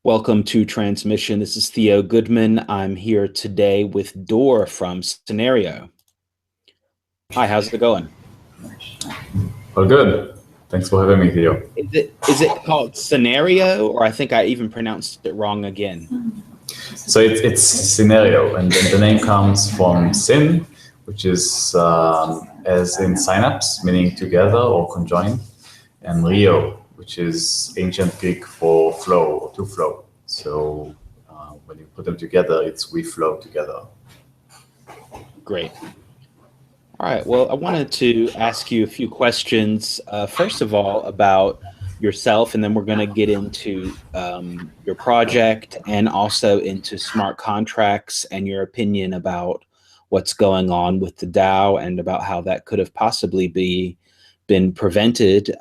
Welcome to Transmission. This is Theo Goodman. I'm here today with Dor from Synereo. Hi, how's it going? Oh, good. Thanks for having me, Theo. Is it called Synereo, or I think I even pronounced it wrong again? So it's Synereo, and then the name comes from syn, which is as in synapse, meaning together or conjoined, and reo, which is ancient Greek for flow or to flow. So when you put them together, it's we flow together. Great. All right. Well, I wanted to ask you a few questions. First of all, about yourself, and then we're going to get into your project and also into smart contracts and your opinion about what's going on with the DAO and about how that could have possibly been prevented,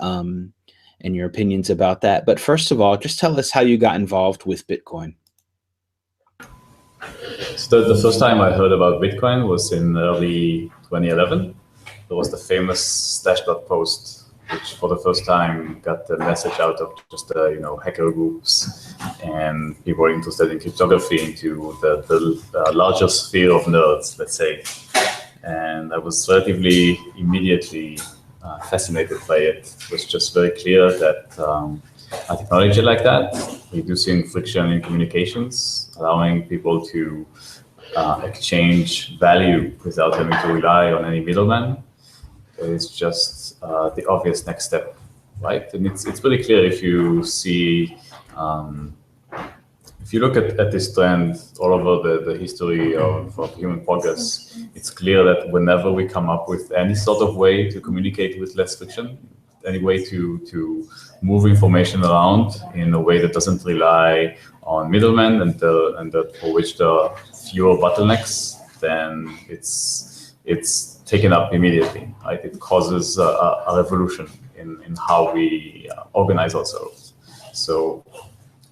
and your opinions about that. But first of all, just tell us how you got involved with Bitcoin. So the first time I heard about Bitcoin was in early 2011. There was the famous Stashdot post, which for the first time got the message out of just hacker groups and people interested in cryptography into the larger sphere of nerds, let's say. And I was relatively immediately fascinated by it. It was just very clear that a technology like that, reducing friction in communications, allowing people to exchange value without having to rely on any middleman, is just the obvious next step, right? And it's really clear if you see, if you look at this trend all over the history of human progress, it's clear that whenever we come up with any sort of way to communicate with less friction, any way to move information around in a way that doesn't rely on middlemen and for which there are fewer bottlenecks, then it's taken up immediately, right? It causes a revolution in how we organize ourselves. So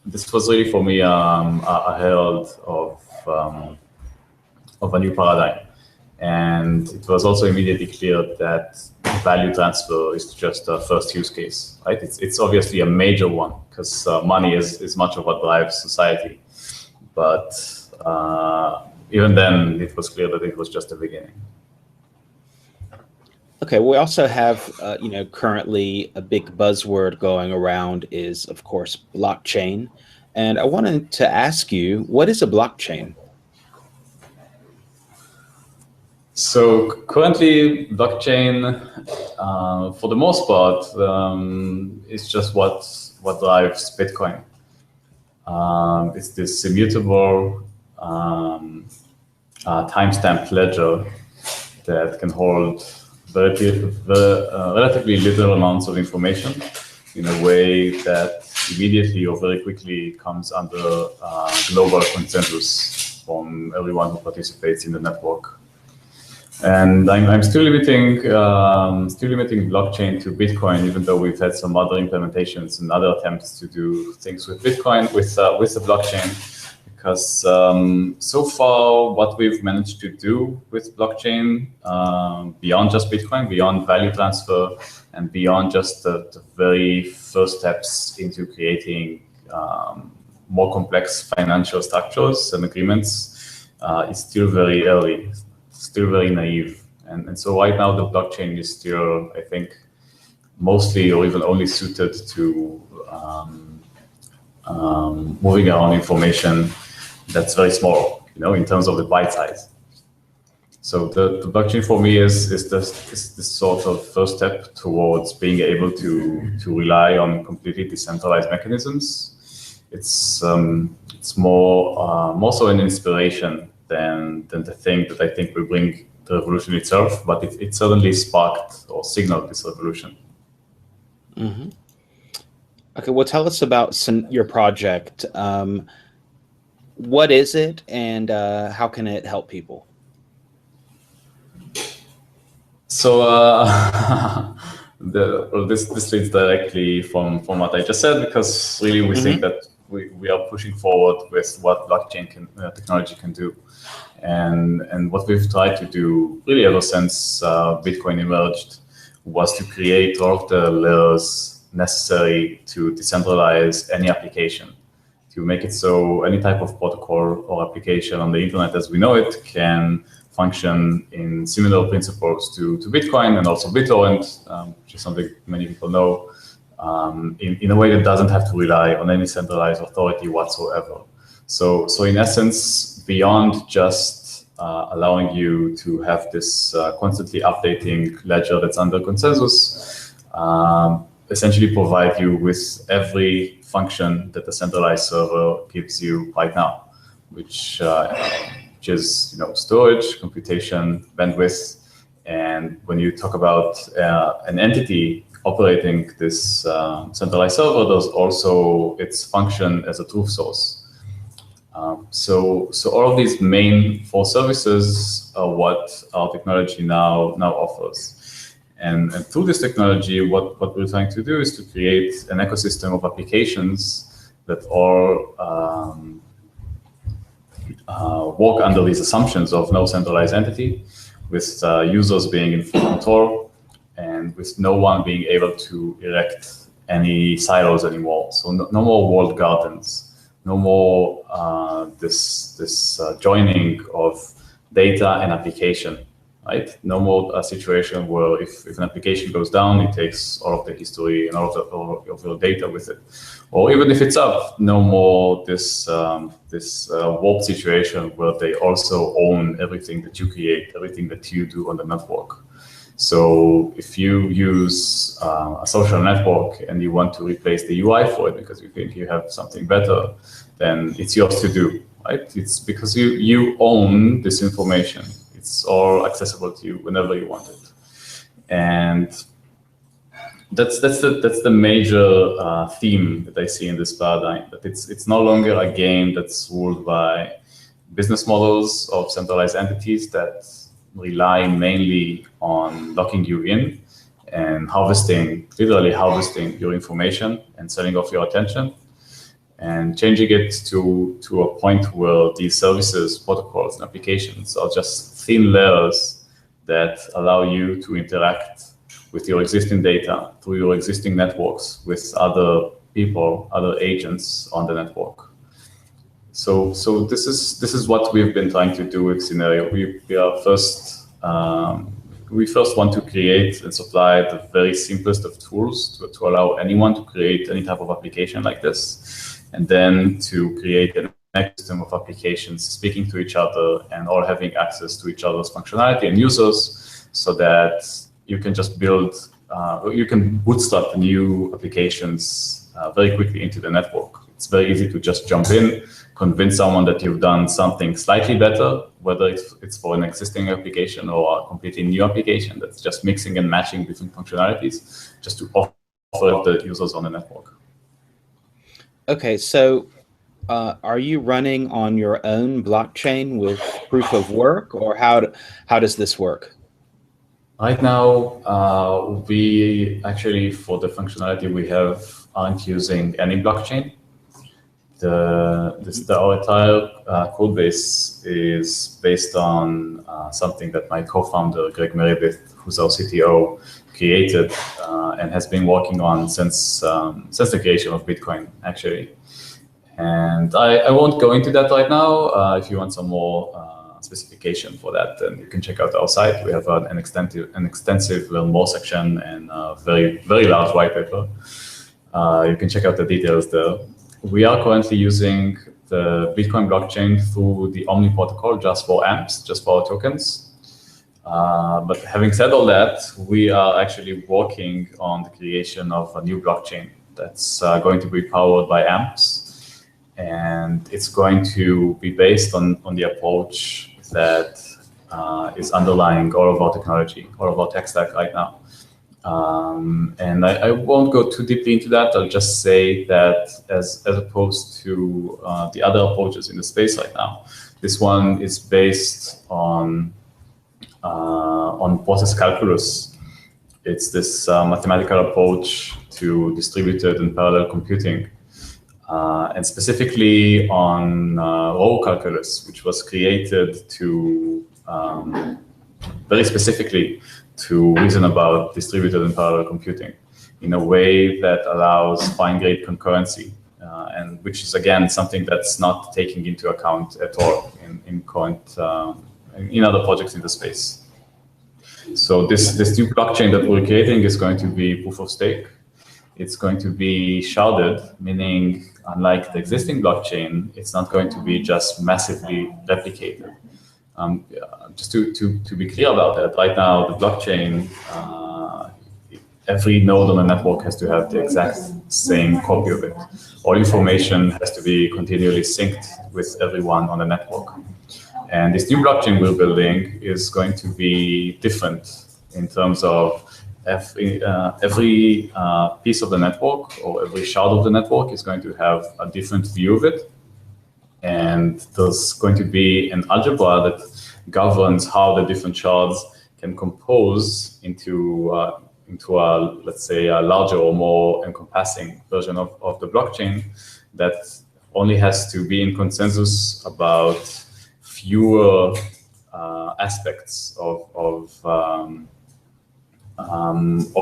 this was really for me a herald of a new paradigm. And it was also immediately clear that value transfer is just a first use case, right? It's obviously a major one because money is much of what drives society. But even then, it was clear that it was just the beginning. Okay, we also have, currently a big buzzword going around is, of course, blockchain. And I wanted to ask you, what is a blockchain? So currently, blockchain, for the most part, is just what drives Bitcoin. It's this immutable timestamp ledger that can hold relatively little amounts of information in a way that immediately or very quickly comes under global consensus from everyone who participates in the network. And I'm still limiting blockchain to Bitcoin, even though we've had some other implementations and other attempts to do things with Bitcoin with the blockchain. Because so far, what we've managed to do with blockchain, beyond just Bitcoin, beyond value transfer, and beyond just the very first steps into creating more complex financial structures and agreements, is still very early. Still very naive. And so right now the blockchain is still, I think, mostly or even only suited to moving around information that's very small, in terms of the byte size. So the blockchain for me is this sort of first step towards being able to rely on completely decentralized mechanisms. It's more so an inspiration than the thing that I think will bring the revolution itself, but it certainly sparked or signaled this revolution. Mm-hmm. Okay, well, tell us about your project. What is it, and how can it help people? So this leads directly from what I just said, because really we think that we are pushing forward with what blockchain technology can do. And what we've tried to do really ever since Bitcoin emerged was to create all of the layers necessary to decentralize any application. to make it so any type of protocol or application on the internet as we know it can function in similar principles to Bitcoin and also BitTorrent, which is something many people know, in a way that doesn't have to rely on any centralized authority whatsoever. So in essence, beyond just allowing you to have this constantly updating ledger that's under consensus, essentially provide you with every function that the centralized server gives you right now, which is storage, computation, bandwidth, and when you talk about an entity operating this centralized server, there's also its function as a truth source. So all of these main 4 services are what our technology now offers. And through this technology, what we're trying to do is to create an ecosystem of applications that all work under these assumptions of no centralized entity, with users being in full control and with no one being able to erect any silos anymore. So no more walled gardens, no more this joining of data and application. Right? No more a situation where if an application goes down, it takes all of the history and all of your data with it. Or even if it's up, no more this warped situation where they also own everything that you create, everything that you do on the network. So if you use a social network and you want to replace the UI for it because you think you have something better, then it's yours to do. Right? It's because you own this information. It's all accessible to you whenever you want it, and that's the major theme that I see in this paradigm. That it's no longer a game that's ruled by business models of centralized entities that rely mainly on locking you in and literally harvesting your information and selling off your attention, and changing it to a point where these services, protocols, and applications are just thin layers that allow you to interact with your existing data through your existing networks with other people, other agents on the network. So this is what we've been trying to do with Synereo. We first want to create and supply the very simplest of tools to allow anyone to create any type of application like this, and then to create an ecosystem of applications speaking to each other and all having access to each other's functionality and users, so that you can just you can bootstrap new applications very quickly into the network. It's very easy to just jump in, convince someone that you've done something slightly better, whether it's for an existing application or a completely new application that's just mixing and matching different functionalities, just to offer the users on the network. Okay, so are you running on your own blockchain with proof of work, or how does this work? Right now, we actually, for the functionality we have, aren't using any blockchain. Our entire code base is based on something that my co-founder, Greg Meredith, who's our CTO, created and has been working on since the creation of Bitcoin, actually. And I won't go into that right now. If you want some more specification for that, then you can check out our site. We have an extensive learn more section and a very, very large white paper. You can check out the details there. We are currently using the Bitcoin blockchain through the Omni protocol just for AMPs, just for our tokens. But having said all that, we are actually working on the creation of a new blockchain that's going to be powered by AMPs. And it's going to be based on the approach that is underlying all of our technology, all of our tech stack right now. And I won't go too deeply into that. I'll just say that as opposed to the other approaches in the space right now, this one is based on process calculus. It's this mathematical approach to distributed and parallel computing, and specifically on row calculus, which was created to very specifically to reason about distributed and parallel computing in a way that allows fine-grained concurrency and which is again something that's not taking into account at all in current in other projects in the space. So this new blockchain that we're creating is going to be proof of stake. It's going to be sharded, meaning unlike the existing blockchain, it's not going to be just massively replicated. Just to be clear about that, right now the blockchain, every node on the network has to have the exact same copy of it. All information has to be continually synced with everyone on the network. And this new blockchain we're building is going to be different in terms of every piece of the network or every shard of the network is going to have a different view of it. And there's going to be an algebra that governs how the different shards can compose into a, let's say, a larger or more encompassing version of the blockchain that only has to be in consensus about fewer aspects of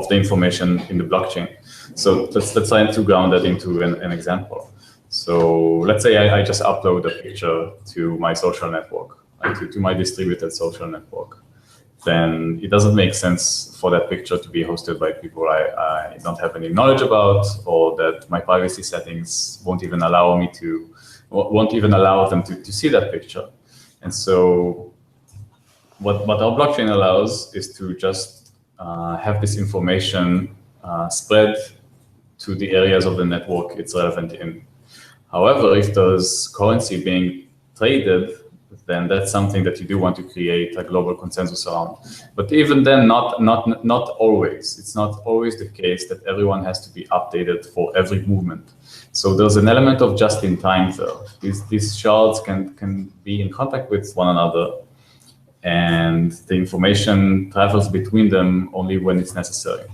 the information in the blockchain. So let's try to ground that into an example. So let's say I just upload a picture to my social network, to my distributed social network. Then it doesn't make sense for that picture to be hosted by people I don't have any knowledge about, or that my privacy settings won't even allow them to see that picture. And so what our blockchain allows is to just have this information spread to the areas of the network it's relevant in. However, if there's currency being traded, then that's something that you do want to create a global consensus around. But even then, not always. It's not always the case that everyone has to be updated for every movement. So there's an element of just in time there. These shards can be in contact with one another, and the information travels between them only when it's necessary.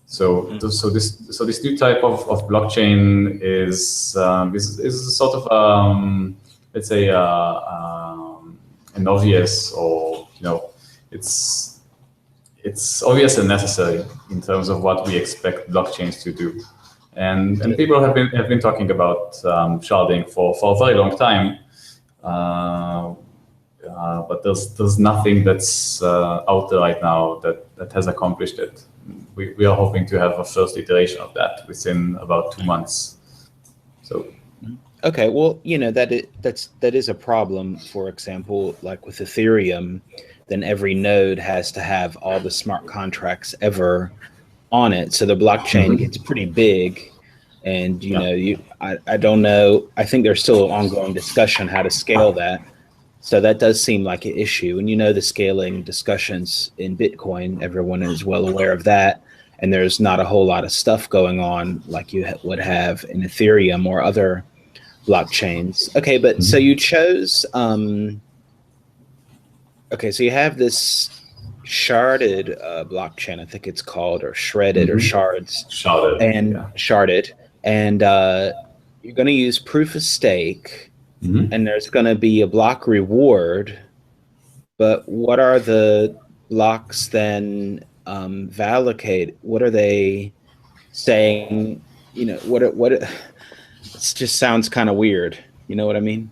So this new type of blockchain is sort of let's say an obvious, or it's obvious and necessary in terms of what we expect blockchains to do. And people have been talking about sharding for a very long time, but there's nothing that's out there right now that has accomplished it. We are hoping to have a first iteration of that within about 2 months. So. Okay, well, that is a problem. For example, like with Ethereum, then every node has to have all the smart contracts ever on it. So the blockchain gets pretty big, and I don't know. I think there's still an ongoing discussion how to scale that. So that does seem like an issue. And the scaling discussions in Bitcoin, everyone is well aware of that. And there's not a whole lot of stuff going on like you would have in Ethereum or other blockchains. Okay, but so you chose, okay, so you have this sharded blockchain, I think it's called, or shredded or shards. Sharded. And sharded. And you're going to use proof of stake, and there's going to be a block reward. But what are the blocks then validate? What are they saying? It just sounds kind of weird. You know what I mean?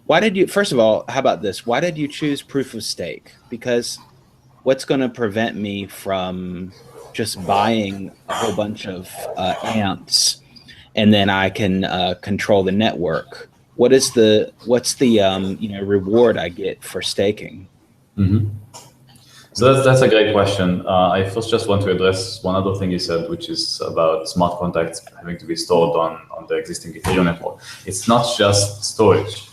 Why did you, first of all, how about this? Why did you choose proof of stake? Because what's going to prevent me from just buying a whole bunch of amps and then I can control the network? What's the reward I get for staking? So that's a great question. I first just want to address one other thing you said, which is about smart contracts having to be stored on the existing Ethereum network. It's not just storage.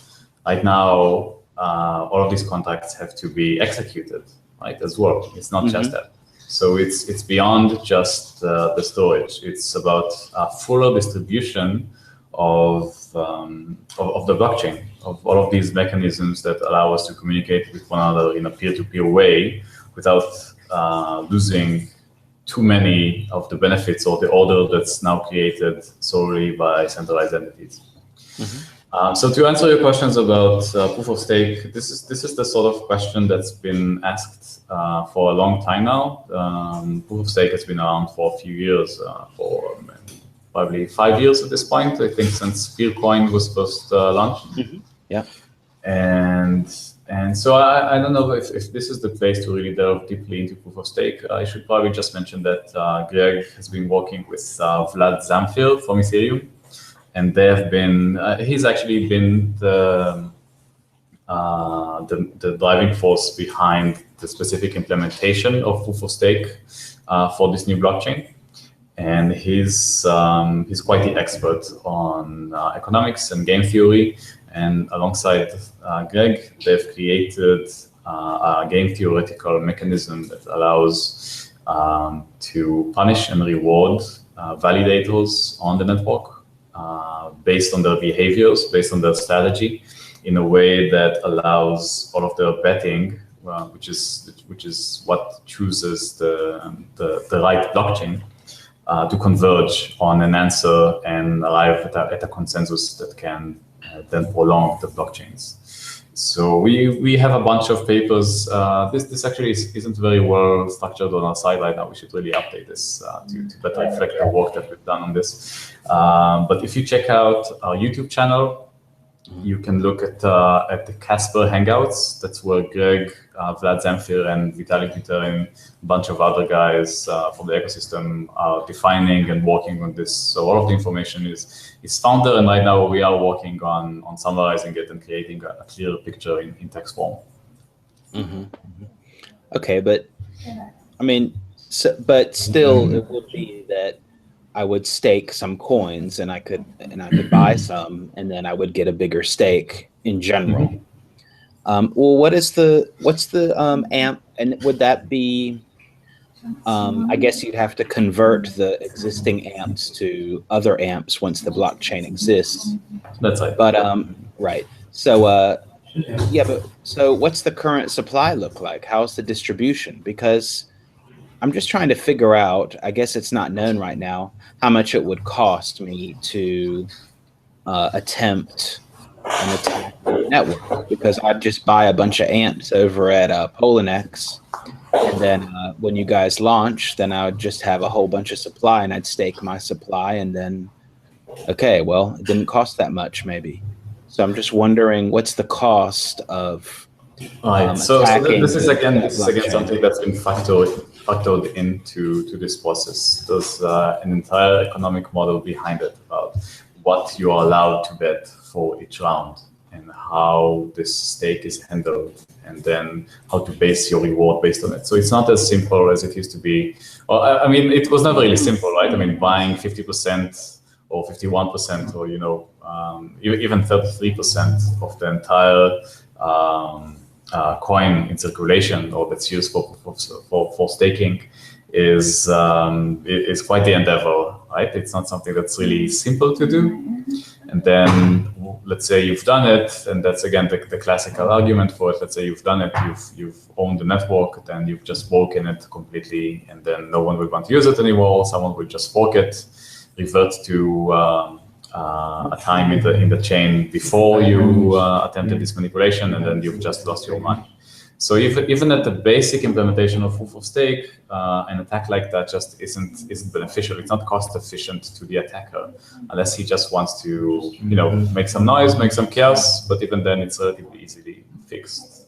Right now, all of these contracts have to be executed, right, as well. It's not just that. So it's beyond just the storage. It's about a fuller distribution of the blockchain, of all of these mechanisms that allow us to communicate with one another in a peer-to-peer way without losing too many of the benefits or the order that's now created solely by centralized entities. So to answer your questions about proof of stake, this is the sort of question that's been asked for a long time now. Proof of stake has been around for a few years, for probably 5 years at this point, I think, since Peercoin was first launched. Yeah. And so I don't know if this is the place to really delve deeply into proof of stake. I should probably just mention that Greg has been working with Vlad Zamfir from Ethereum, and they have been, he's actually been the driving force behind the specific implementation of proof of stake for this new blockchain. And he's quite the expert on economics and game theory. And alongside Greg, they've created a game theoretical mechanism that allows to punish and reward validators on the network based on their behaviors, based on their strategy, in a way that allows all of their betting, which is what chooses the right blockchain, to converge on an answer and arrive at a consensus that can then prolong the blockchains. So we have a bunch of papers. This actually isn't very well structured on our site right now. We should really update this to better reflect the work that we've done on this. But if you check out our YouTube channel, you can look at the Casper Hangouts. That's where Greg, Vlad Zamfir, and Vitalik Buterin, a bunch of other guys from the ecosystem are defining and working on this. So all of the information is found there, and right now we are working on summarizing it and creating a clear picture in text form. Okay, but I mean, but still, it would be that I would stake some coins, and I could buy some, and then I would get a bigger stake in general. Well, what's the AMP, and would that be? I guess you'd have to convert the existing AMPs to other AMPs once the blockchain exists. That's right. But right. So yeah, but so what's the current supply look like? How's the distribution? Because I'm just trying to figure out, I guess it's not known right now, how much it would cost me to attempt an attack on the network, because I'd just buy a bunch of amps over at Poloniex, and then when you guys launch, then I would just have a whole bunch of supply, and I'd stake my supply, and then, okay, well, it didn't cost that much maybe. So I'm just wondering, what's the cost of so this is again something that's been factored into this process. There's an entire economic model behind it about what you are allowed to bet for each round and how this stake is handled, and then how to base your reward based on it. So it's not as simple as it used to be. Well, I mean, it was never really simple, right? I mean, buying 50% or 51%, or even 33% of the entire coin in circulation, or that's used for staking, is quite the endeavor, right? It's not something that's really simple to do. And then let's say you've done it, and that's again the classical argument for it. Let's say you've done it, you've owned the network, then you've just broken it completely, and then no one will want to use it anymore. Someone will just fork it, revert to a time in the chain before you attempted this manipulation, and then you've just lost your money. So even at the basic implementation of proof of stake, an attack like that just isn't beneficial. It's not cost efficient to the attacker, unless he just wants to make some noise, make some chaos. But even then, it's relatively easily fixed.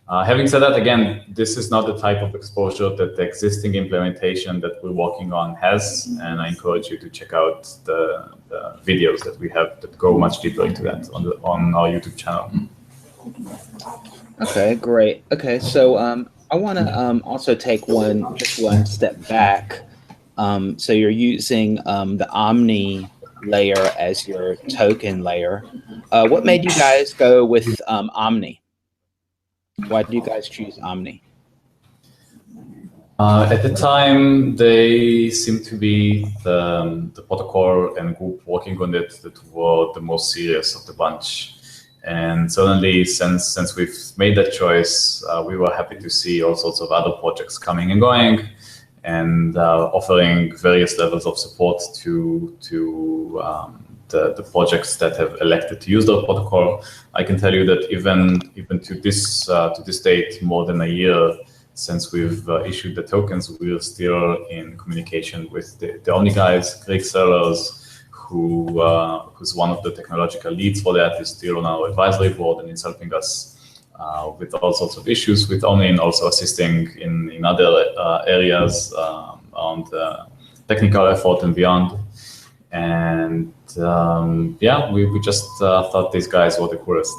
Having said that, again, this is not the type of exposure that the existing implementation that we're working on has, and I encourage you to check out the videos that we have that go much deeper into that on our YouTube channel. Okay, great. Okay, so I want to also take one step back. So you're using the Omni layer as your token layer. What made you guys go with Omni? Why did you guys choose Omni? At the time, they seemed to be the protocol and group working on it that were the most serious of the bunch. And suddenly, since we've made that choice, we were happy to see all sorts of other projects coming and going, and offering various levels of support to the projects that have elected to use the protocol. I can tell you that even to this date, more than a year since we've issued the tokens, we're still in communication with the only guys, Greg Sellers, who's one of the technological leads for that, is still on our advisory board and is helping us with all sorts of issues with Omni, and also assisting in other areas on the technical effort and beyond. And yeah, we just thought these guys were the coolest.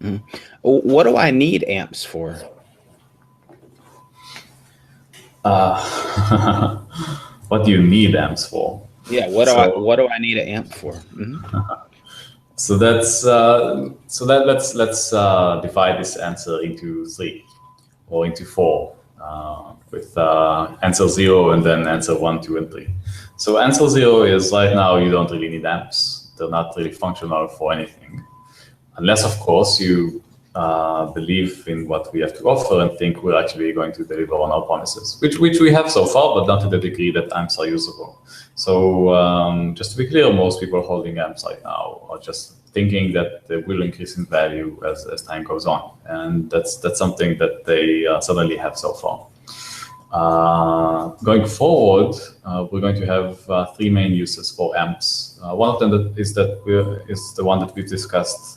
Mm. What do I need amps for? What do you need amps for? Yeah, what do I need an amp for? Mm-hmm. So let's divide this answer into 3 or into 4, with answer 0 and then answer 1, 2, and 3. So answer 0 is right now you don't really need amps. They're not really functional for anything, unless of course you believe in what we have to offer and think we're actually going to deliver on our promises, which we have so far, but not to the degree that amps are usable. So just to be clear, most people holding amps right now are just thinking that they will increase in value as time goes on, and that's something that they certainly have so far. Going forward, we're going to have 3 main uses for amps. One of them is the one that we've discussed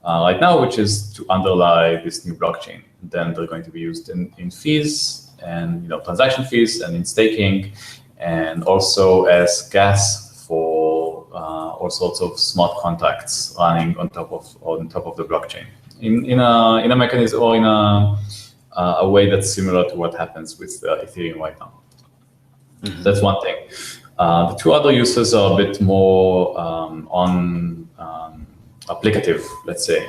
right now, which is to underlie this new blockchain. Then they're going to be used in fees and transaction fees and in staking, and also as gas for all sorts of smart contracts running on top of the blockchain in a mechanism or in a way that's similar to what happens with Ethereum right now. Mm-hmm. That's one thing. The 2 other uses are a bit more applicative, let's say.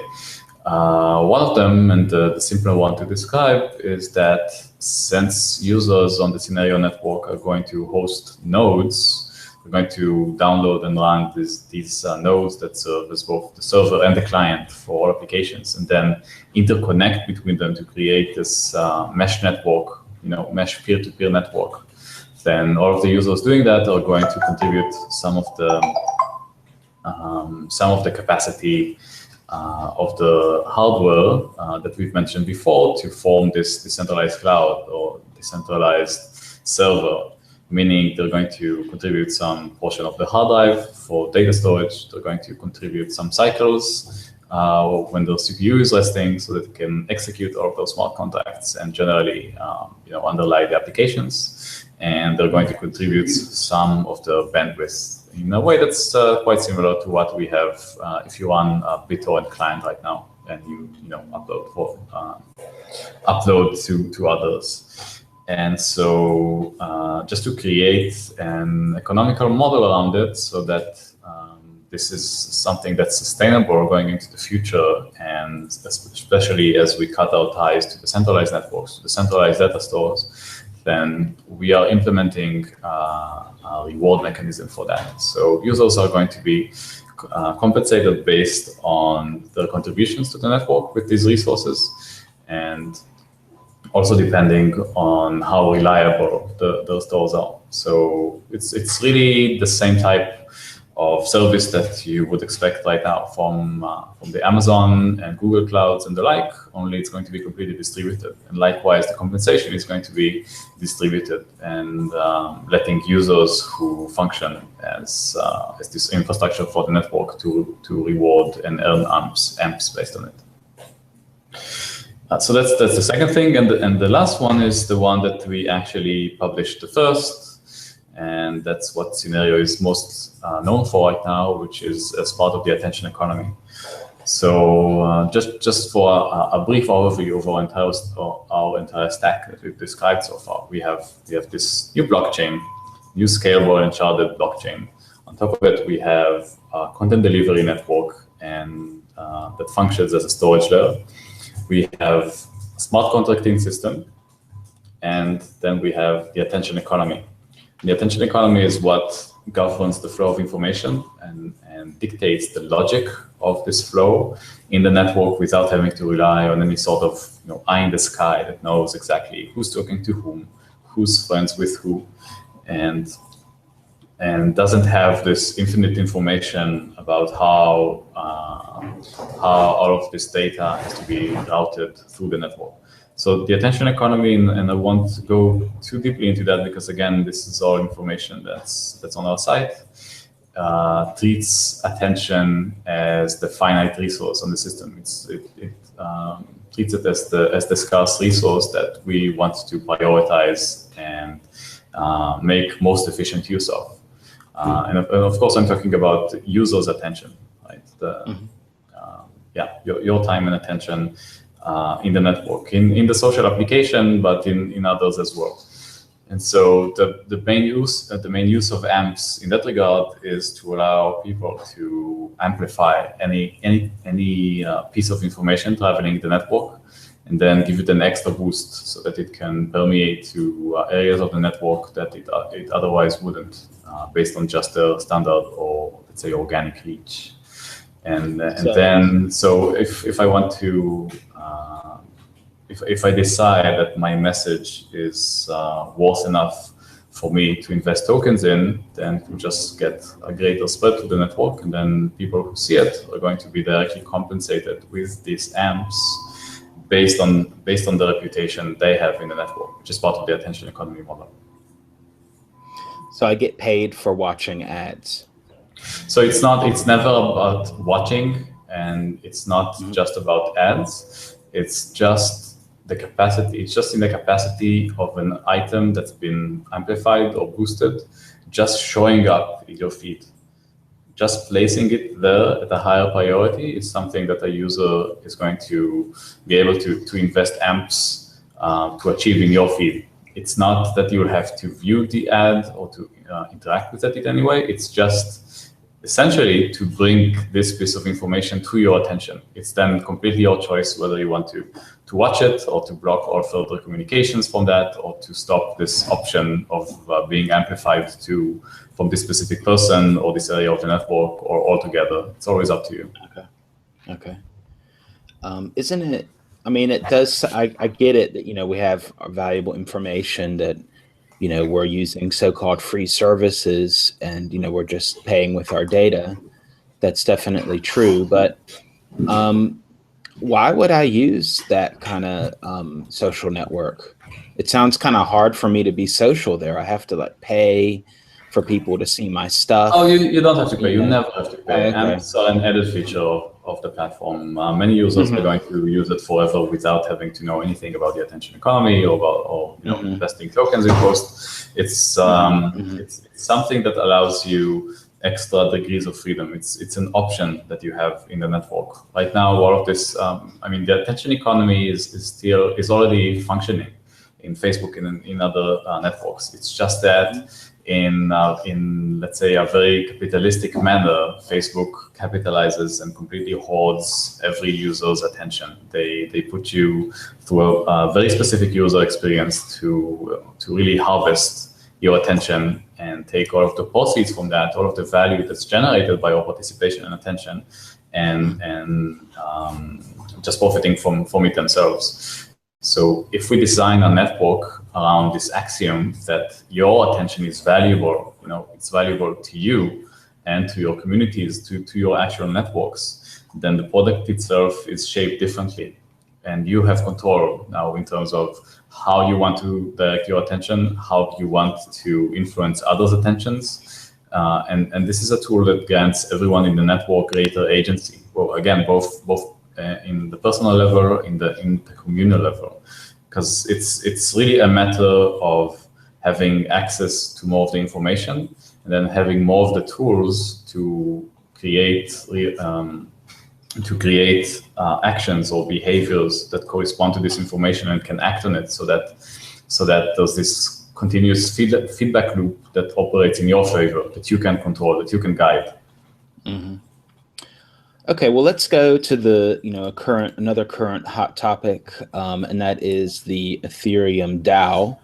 One of them, and the simpler one to describe, is that since users on the Synereo network are going to host nodes, we're going to download and run these nodes that serve as both the server and the client for all applications, and then interconnect between them to create this mesh network, mesh peer-to-peer network. Then all of the users doing that are going to contribute some of the capacity of the hardware that we've mentioned before to form this decentralized cloud or decentralized server, meaning they're going to contribute some portion of the hard drive for data storage. They're going to contribute some cycles when the CPU is resting so that it can execute all of those smart contracts and generally underlie the applications. And they're going to contribute some of the bandwidth in a way that's quite similar to what we have if you run a BitTorrent client right now and you upload to others. And so just to create an economical model around it so that this is something that's sustainable going into the future, and especially as we cut our ties to the centralized networks, to the centralized data stores, then we are implementing a reward mechanism for that. So users are going to be compensated based on their contributions to the network with these resources, and also depending on how reliable the stores are. So it's really the same type of service that you would expect right now from the Amazon and Google clouds and the like, only it's going to be completely distributed. And likewise, the compensation is going to be distributed and letting users who function as this infrastructure for the network to reward and earn amps based on it. So that's the second thing. And the last one is the one that we actually published the first. And that's what Synereo is most known for right now, which is as part of the attention economy. So just for a brief overview of our entire stack that we've described so far, we have this new blockchain, new scalable and sharded blockchain. On top of it, we have a content delivery network and that functions as a storage layer. We have a smart contracting system, and then we have the attention economy. The attention economy is what governs the flow of information and dictates the logic of this flow in the network without having to rely on any sort of eye in the sky that knows exactly who's talking to whom, who's friends with who, and doesn't have this infinite information about how all of this data has to be routed through the network. So the attention economy, and I won't go too deeply into that because again, this is all information that's on our site. Treats attention as the finite resource on the system. It treats it as the scarce resource that we want to prioritize and make most efficient use of. And of course, I'm talking about users' attention, right? Your time and attention in the network, in the social application, but in others as well. And so the main use of AMPs in that regard is to allow people to amplify any piece of information traveling in the network, and then give it an extra boost so that it can permeate to areas of the network that it otherwise wouldn't, based on just a standard or let's say organic reach. And so if I want to if I decide that my message is worth enough for me to invest tokens in, then it will just get a greater spread to the network, and then people who see it are going to be directly compensated with these AMPs based on the reputation they have in the network, which is part of the attention economy model. So I get paid for watching ads. So it's never about watching, and it's not just about ads. It's just the capacity. It's just in the capacity of an item that's been amplified or boosted, just showing up in your feed. Just placing it there at a higher priority is something that a user is going to be able to invest amps to achieve in your feed. It's not that you will have to view the ad or to interact with it in any way. It's just essentially to bring this piece of information to your attention. It's then completely your choice whether you want to watch it or to block all further communications from that, or to stop this option of being amplified from this specific person or this area of the network or altogether. It's always up to you. Okay. Isn't it? I mean, it does. I get it that we have valuable information that we're using so-called free services, and we're just paying with our data. That's definitely true, but why would I use that kind of social network? It sounds kind of hard for me to be social there. I have to pay for people to see my stuff. Oh, you don't have to pay. You never have to pay. Okay. And it's an added feature of the platform. Many users are going to use it forever without having to know anything about the attention economy or investing tokens in post. It's something that allows you extra degrees of freedom. It's an option that you have in the network. Right now, all of this, the attention economy is already functioning in Facebook and in other networks. It's just that in let's say a very capitalistic manner, Facebook capitalizes and completely hoards every user's attention. They put you through a very specific user experience to really harvest your attention and take all of the proceeds from that, all of the value that's generated by your participation and attention, and just profiting from it themselves. So if we design a network around this axiom that your attention is valuable, it's valuable to you and to your communities, to your actual networks, then the product itself is shaped differently. And you have control now in terms of how you want to direct your attention, how you want to influence others' attentions. And this is a tool that grants everyone in the network greater agency. Well, again, both in the personal level, in the communal level, because it's really a matter of having access to more of the information and then having more of the tools to create actions or behaviors that correspond to this information and can act on it, so that there's this continuous feedback loop that operates in your favor, that you can control, that you can guide. Mm-hmm. Okay, well, let's go to the another current hot topic, and that is the Ethereum DAO.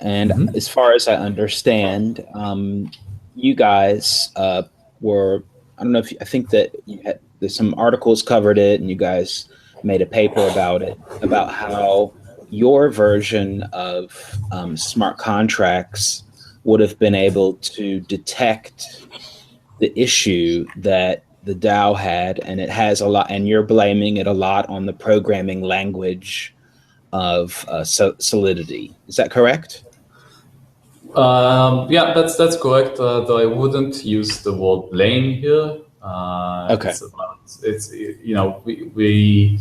And as far as I understand, you guys were, I don't know if I think that there's some articles covered it, and you guys made a paper about it, about how your version of smart contracts would have been able to detect the issue that the DAO had, and it has a lot, and you're blaming it a lot on the programming language of solidity. Is that correct? Yeah, that's correct. Though I wouldn't use the word blame here. Okay. It's we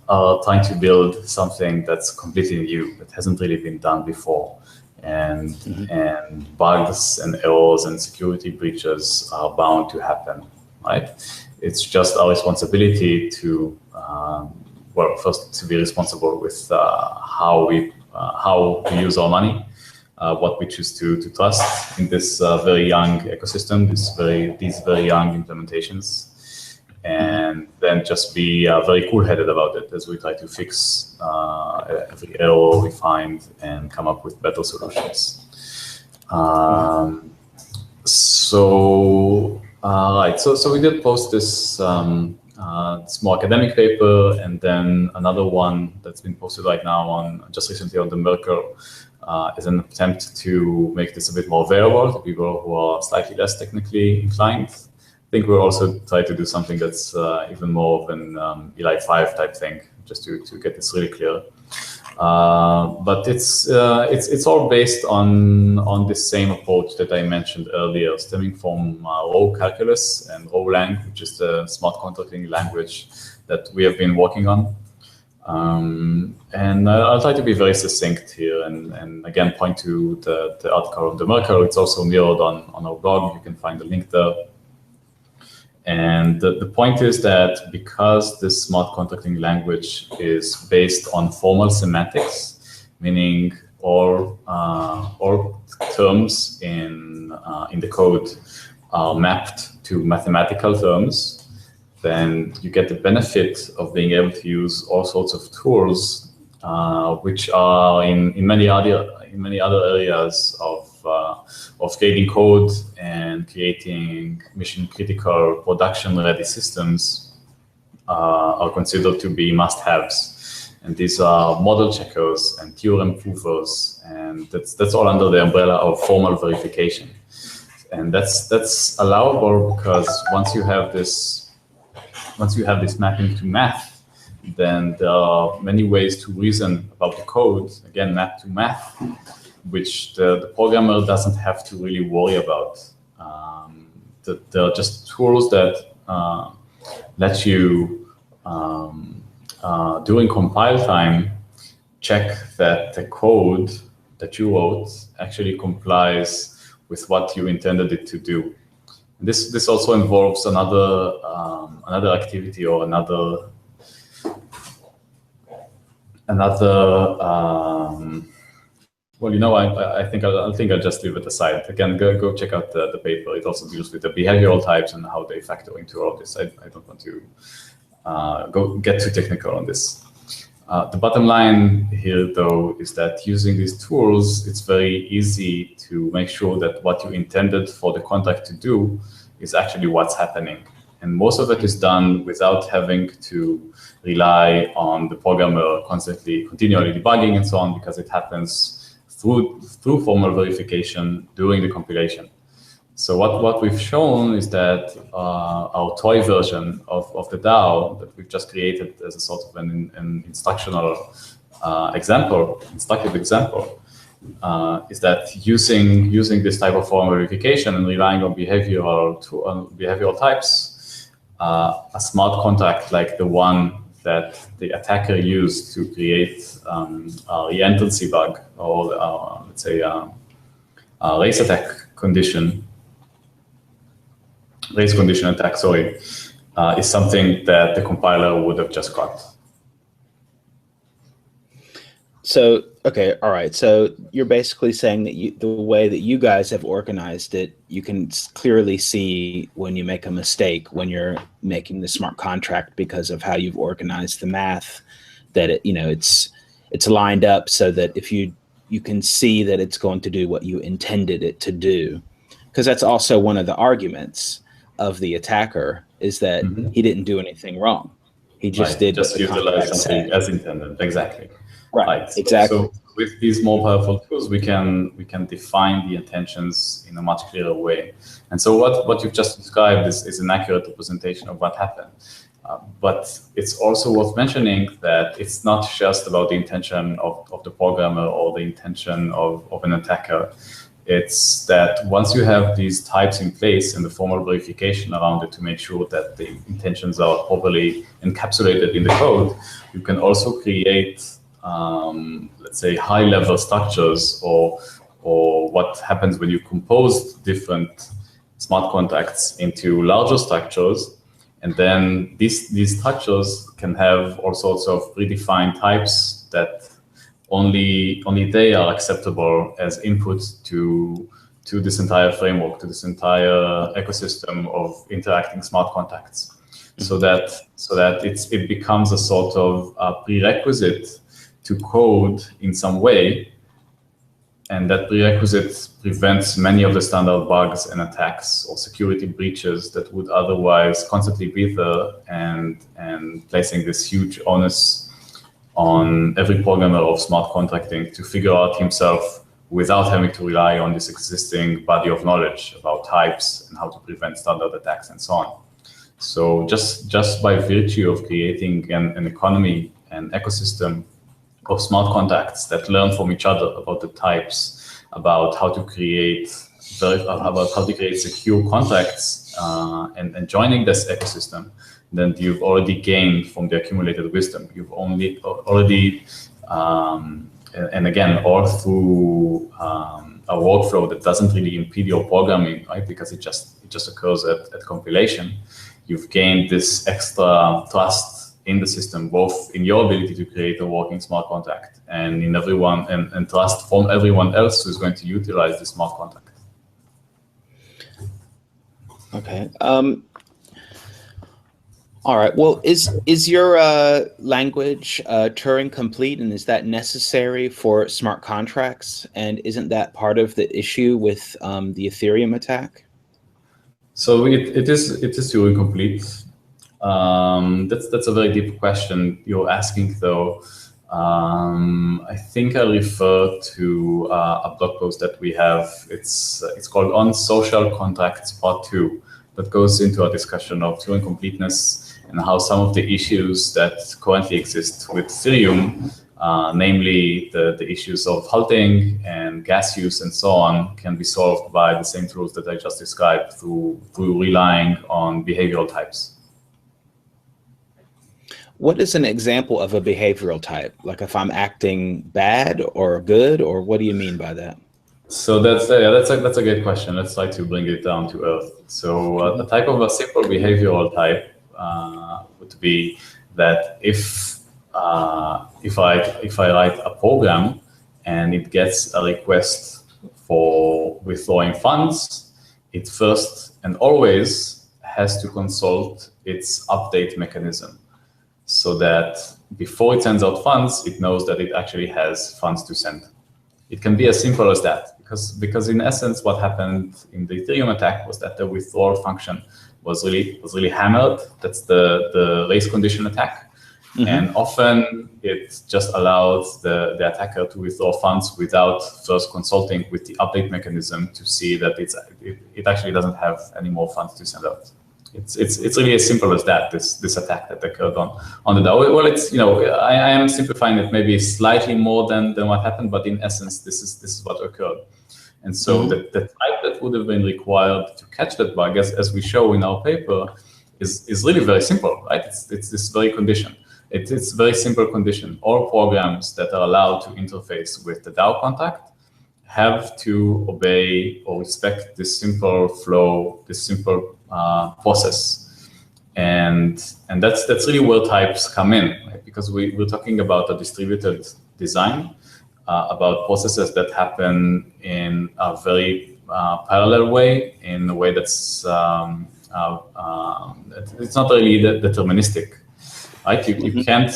are trying to build something that's completely new that hasn't really been done before, and bugs and errors and security breaches are bound to happen, right? It's just our responsibility to well, first to be responsible with how we use our money. What we choose to trust in this very young ecosystem, these very young implementations, and then just be very cool-headed about it as we try to fix every error we find and come up with better solutions. So we did post this small academic paper, and then another one that's been posted right now just recently on the Merkle. Is an attempt to make this a bit more available to people who are slightly less technically inclined. I think we'll also try to do something that's even more of an Eli 5 type thing, just to get this really clear. But it's all based on this same approach that I mentioned earlier, stemming from Rho calculus and Rho lang, which is the smart contracting language that we have been working on. And I'll try to be very succinct here and again point to the article of the Merkle. It's also mirrored on our blog. You can find the link there. And the point is that because this smart contracting language is based on formal semantics, meaning all terms in the code are mapped to mathematical terms, then you get the benefit of being able to use all sorts of tools, which are in many other areas of creating code and creating mission-critical production-ready systems are considered to be must-haves. And these are model checkers and theorem proofers, and that's all under the umbrella of formal verification. And that's allowable because once you have this mapping to math, then there are many ways to reason about the code, again, mapped to math, which the programmer doesn't have to really worry about. There are just tools that let you, during compile time, check that the code that you wrote actually complies with what you intended it to do. This also involves another activity or another well, I think I'll just leave it aside. Again, go check out the paper. It also deals with the behavioral types and how they factor into all this. I don't want to get too technical on this. The bottom line here, though, is that using these tools, it's very easy to make sure that what you intended for the contract to do is actually what's happening. And most of it is done without having to rely on the programmer continually debugging and so on, because it happens through formal verification during the compilation. So what we've shown is that our toy version of the DAO that we've just created as a sort of an instructional instructive example, is that using this type of formal verification and relying on behavioral types, a smart contract like the one that the attacker used to create a reentrancy bug, or let's say a race condition attack, is something that the compiler would have just caught. So, okay, all right. So you're basically saying that the way that you guys have organized it, you can clearly see when you make a mistake when you're making the smart contract because of how you've organized the math, that it's lined up so that if you can see that it's going to do what you intended it to do. Because that's also one of the arguments of the attacker, is that he didn't do anything wrong. He just did just utilize something as intended. Exactly. Right. Exactly. So with these more powerful tools, we can define the intentions in a much clearer way. And so what you've just described is an accurate representation of what happened. But it's also worth mentioning that it's not just about the intention of the programmer or the intention of an attacker. It's that once you have these types in place and the formal verification around it to make sure that the intentions are properly encapsulated in the code, you can also create, let's say, high-level structures or what happens when you compose different smart contracts into larger structures. And then these structures can have all sorts of predefined types that only they are acceptable as input to this entire framework, to this entire ecosystem of interacting smart contracts. So that it becomes a sort of a prerequisite to code in some way. And that prerequisite prevents many of the standard bugs and attacks or security breaches that would otherwise constantly be there and placing this huge onus on every programmer of smart contracting to figure out himself without having to rely on this existing body of knowledge about types and how to prevent standard attacks and so on. So just by virtue of creating an economy, an ecosystem of smart contracts that learn from each other about the types, about how to create secure contracts, and joining this ecosystem, then you've already gained from the accumulated wisdom. You've already, and again, all through a workflow that doesn't really impede your programming, right? Because it just occurs at compilation. You've gained this extra trust in the system, both in your ability to create a working smart contract and in everyone, and trust from everyone else who's going to utilize this smart contract. Okay. All right. Well, is your language Turing complete, and is that necessary for smart contracts? And isn't that part of the issue with the Ethereum attack? So it is Turing complete. That's a very deep question you're asking, though. I think I refer to a blog post that we have. It's called On Social Contracts Part 2, that goes into a discussion of Turing completeness and how some of the issues that currently exist with Ethereum, namely the issues of halting and gas use and so on, can be solved by the same tools that I just described through relying on behavioral types. What is an example of a behavioral type? Like if I'm acting bad or good, or what do you mean by that? So that's a great question. Let's try to bring it down to earth. So the type of a simple behavioral type would be that if I write a program and it gets a request for withdrawing funds, it first and always has to consult its update mechanism, so that before it sends out funds, it knows that it actually has funds to send. It can be as simple as that, because in essence, what happened in the Ethereum attack was that the withdrawal function was really hammered. That's the race condition attack. Mm-hmm. And often it just allows the attacker to withdraw funds without first consulting with the update mechanism to see that it actually doesn't have any more funds to send out. It's really as simple as that. This attack that occurred on the DAO. Well, it's, I am simplifying it maybe slightly more than what happened, but in essence, this is what occurred. And so the type that would have been required to catch that bug, as we show in our paper, is really very simple, right? It's this very condition. It's very simple condition. All programs that are allowed to interface with the DAO contract have to obey or respect this simple flow, this simple process, and that's really where types come in, right? Because we're talking about a distributed design, about processes that happen in a very parallel way, in a way that's it's not really deterministic, right? You can't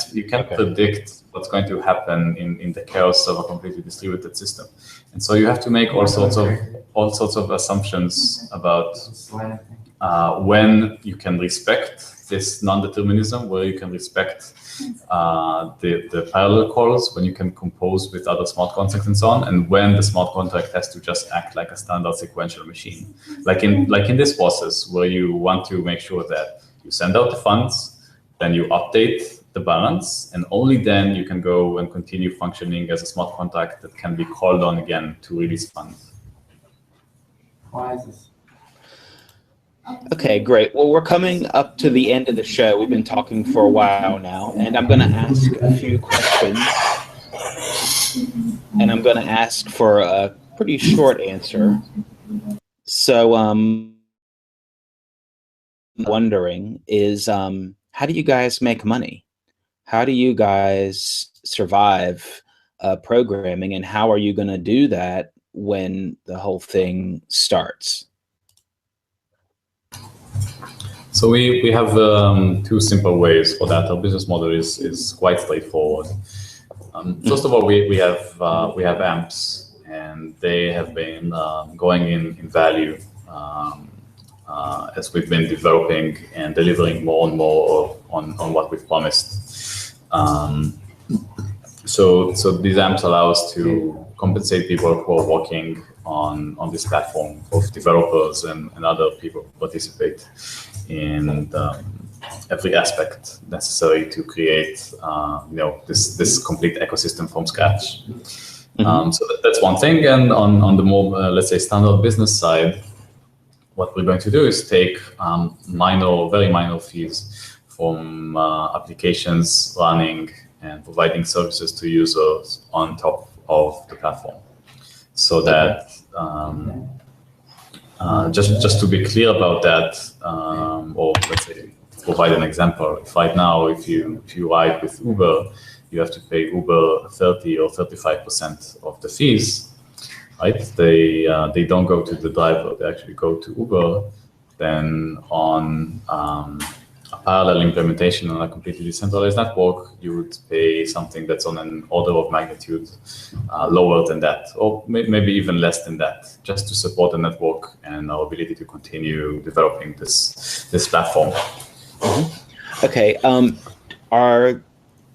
predict what's going to happen in the chaos of a completely distributed system, and so you have to make all sorts of assumptions about when you can respect this non-determinism, where you can respect the parallel calls, when you can compose with other smart contracts and so on, and when the smart contract has to just act like a standard sequential machine. Like in this process, where you want to make sure that you send out the funds, then you update the balance, and only then you can go and continue functioning as a smart contract that can be called on again to release funds. Why is this? Okay, great. Well, we're coming up to the end of the show. We've been talking for a while now, and I'm going to ask a few questions. And I'm going to ask for a pretty short answer. So, wondering is, how do you guys make money? How do you guys survive programming, and how are you going to do that when the whole thing starts? So we have two simple ways for that. Our business model is quite straightforward. First of all, we have amps, and they have been going in value as we've been developing and delivering more and more on what we've promised. So these amps allow us to compensate people who are working on this platform, both developers and other people who participate in every aspect necessary to create this complete ecosystem from scratch. So that's one thing. And on the more let's say standard business side, what we're going to do is take very minor fees from applications running and providing services to users on top of the platform. So that just to be clear about that, or let's say provide an example. Right now, if you ride with Uber, you have to pay Uber 30 or 35% of the fees. Right? They don't go to the driver; they actually go to Uber. Then on a parallel implementation on a completely decentralized network, you would pay something that's on an order of magnitude lower than that, or maybe even less than that, just to support the network and our ability to continue developing this platform. Okay.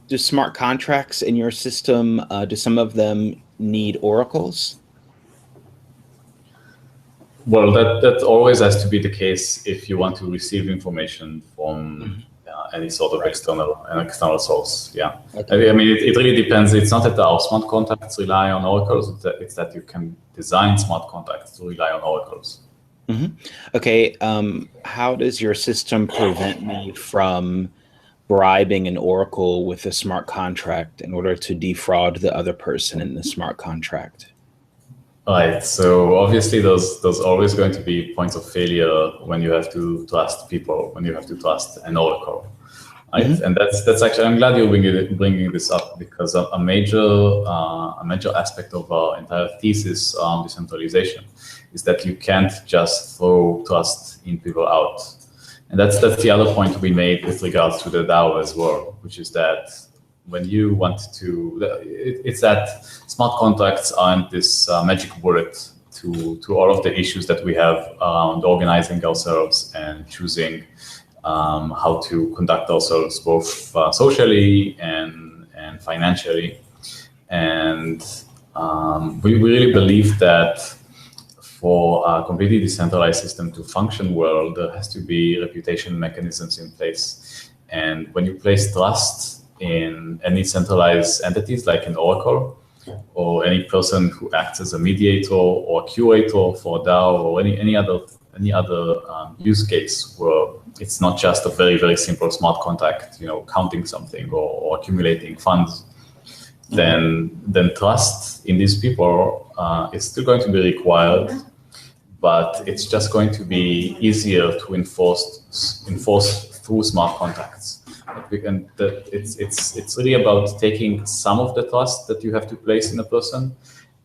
Do smart contracts in your system, do some of them need oracles? Well, that always has to be the case if you want to receive information from any sort of external source. Yeah, okay. I mean, it really depends. It's not that our smart contracts rely on oracles. It's that you can design smart contracts to rely on oracles. Okay. How does your system prevent me from bribing an oracle with a smart contract in order to defraud the other person in the smart contract? Right. So obviously, there's always going to be points of failure when you have to trust people, when you have to trust an oracle. Right. And that's actually, I'm glad you're bringing this up, because a major aspect of our entire thesis on decentralization is that you can't just throw trust in people out. And that's the other point we made with regards to the DAO as well, which is that when you want to, it's that smart contracts aren't this magic bullet to all of the issues that we have around organizing ourselves and choosing how to conduct ourselves both socially and financially. And we really believe that for a completely decentralized system to function well, there has to be reputation mechanisms in place. And when you place trust in any centralized entities like an oracle, or any person who acts as a mediator or curator for DAO, or any other use case where it's not just a very, very simple smart contract, counting something or accumulating funds, then trust in these people is still going to be required, but it's just going to be easier to enforce through smart contracts. It's really about taking some of the trust that you have to place in a person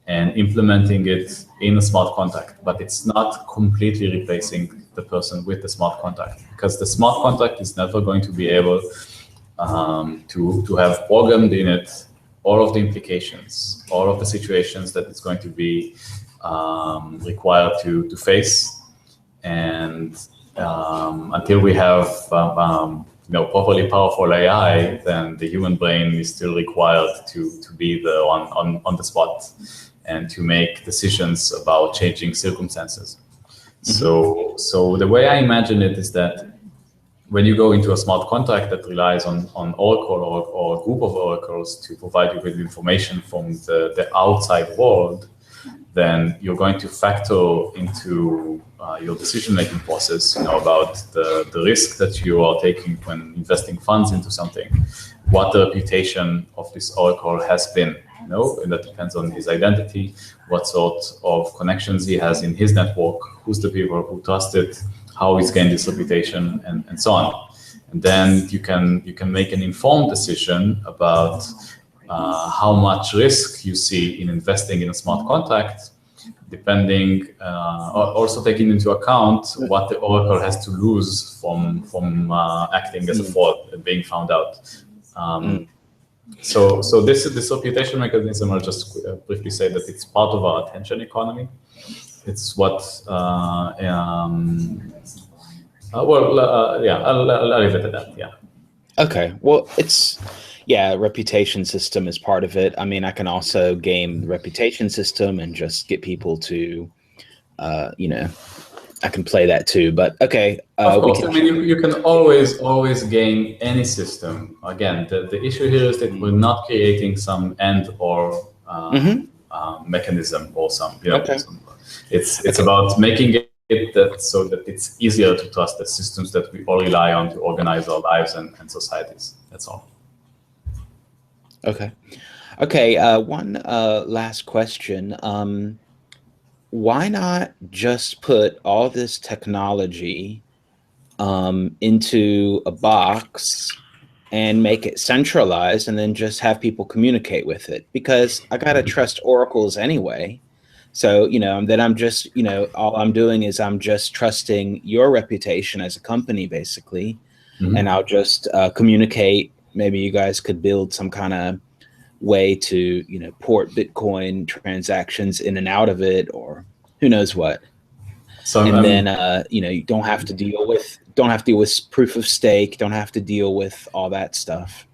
and implementing it in a smart contract, but it's not completely replacing the person with the smart contract, because the smart contract is never going to be able to have programmed in it all of the implications, all of the situations that it's going to be required to face. And until we have properly powerful AI, then the human brain is still required to be the one on the spot and to make decisions about changing circumstances. So the way I imagine it is that when you go into a smart contract that relies on Oracle or a group of oracles to provide you with information from the outside world, then you're going to factor into your decision-making process, about the risk that you are taking when investing funds into something, what the reputation of this oracle has been, and that depends on his identity, what sort of connections he has in his network, who's the people who trust it, how he's gained this reputation, and so on. And then you can make an informed decision about how much risk you see in investing in a smart contract, depending, also taking into account what the oracle has to lose from acting as a fraud and being found out. So this reputation mechanism, I'll just briefly say that it's part of our attention economy. It's what, I'll leave it at that, yeah. Okay, well, reputation system is part of it. I mean, I can also game the reputation system and just get people to, I can play that too, but okay. Of course, you can always game any system. Again, the issue here is that we're not creating some end or mechanism or some, Okay. It's about making it so that it's easier to trust the systems that we all rely on to organize our lives and societies. That's all. Okay. One last question. Why not just put all this technology into a box and make it centralized and then just have people communicate with it? Because I got to trust oracles anyway. So, then I'm just, all I'm doing is I'm just trusting your reputation as a company, basically. And I'll just communicate. Maybe you guys could build some kind of way to, port Bitcoin transactions in and out of it, or who knows what. So, and then, you don't have to deal with proof of stake. Don't have to deal with all that stuff.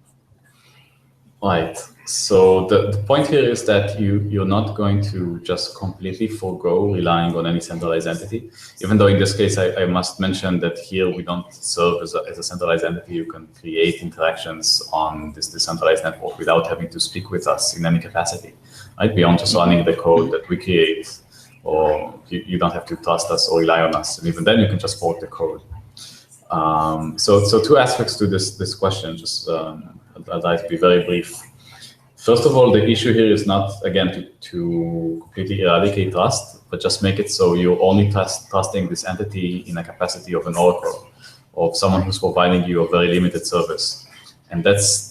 Right. So the point here is that you're not going to just completely forego relying on any centralized entity, even though in this case, I must mention that here we don't serve as a centralized entity. You can create interactions on this decentralized network without having to speak with us in any capacity, right? Beyond just running the code that we create, or you don't have to trust us or rely on us. And even then you can just port the code. So two aspects to this question, just I'd like to be very brief. First of all, the issue here is not, again, to completely eradicate trust, but just make it so you're only trusting this entity in a capacity of an oracle, of someone who's providing you a very limited service. And that's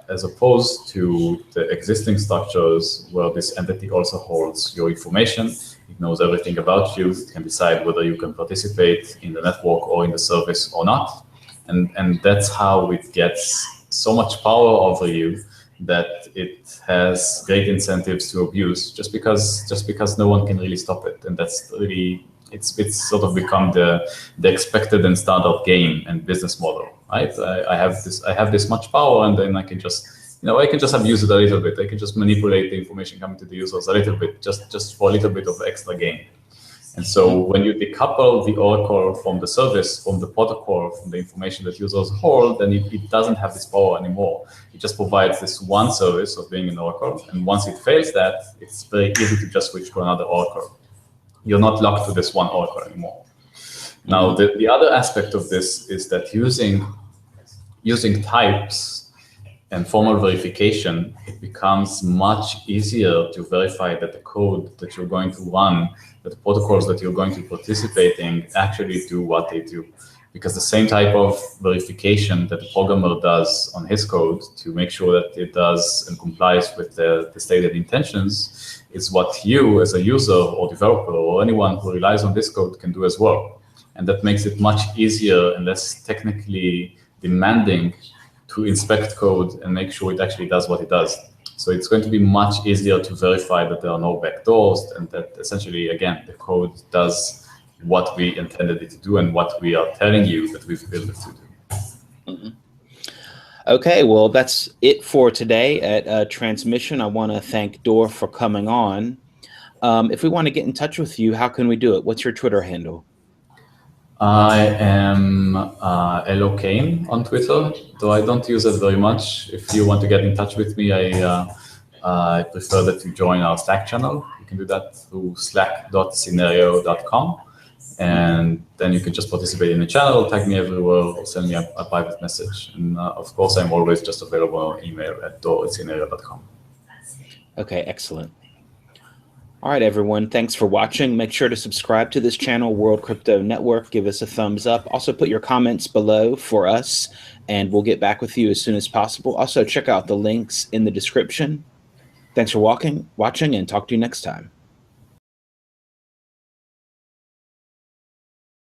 as opposed to the existing structures where this entity also holds your information. It knows everything about you. It can decide whether you can participate in the network or in the service or not. And that's how it gets so much power over you that it has great incentives to abuse, just because no one can really stop it. And that's really, it's sort of become the expected and standard game and business model, right? I have this much power, and then I can just abuse it a little bit. I can just manipulate the information coming to the users a little bit, just for a little bit of extra gain. And so when you decouple the oracle from the service, from the protocol, from the information that users hold, then it doesn't have this power anymore. It just provides this one service of being an oracle. And once it fails that, it's very easy to just switch to another oracle. You're not locked to this one oracle anymore. Now, the other aspect of this is that using types and formal verification, it becomes much easier to verify that the code that you're going to run, that the protocols that you're going to participate in actually do what they do. Because the same type of verification that the programmer does on his code to make sure that it does and complies with the stated intentions is what you as a user or developer or anyone who relies on this code can do as well. And that makes it much easier and less technically demanding to inspect code and make sure it actually does what it does. So it's going to be much easier to verify that there are no backdoors and that essentially, again, the code does what we intended it to do and what we are telling you that we've built it to do. Mm-hmm. Okay, well, that's it for today at Transmission. I want to thank Dor for coming on. If we want to get in touch with you, how can we do it? What's your Twitter handle? I am Elokane on Twitter, though I don't use it very much. If you want to get in touch with me, I prefer that you join our Slack channel. You can do that through slack.synereo.com. And then you can just participate in the channel, tag me everywhere, or send me a private message. And of course, I'm always just available on email at do@synereo.com. Okay, excellent. All right, everyone. Thanks for watching. Make sure to subscribe to this channel, World Crypto Network. Give us a thumbs up. Also, put your comments below for us, and we'll get back with you as soon as possible. Also, check out the links in the description. Thanks for watching, and talk to you next time.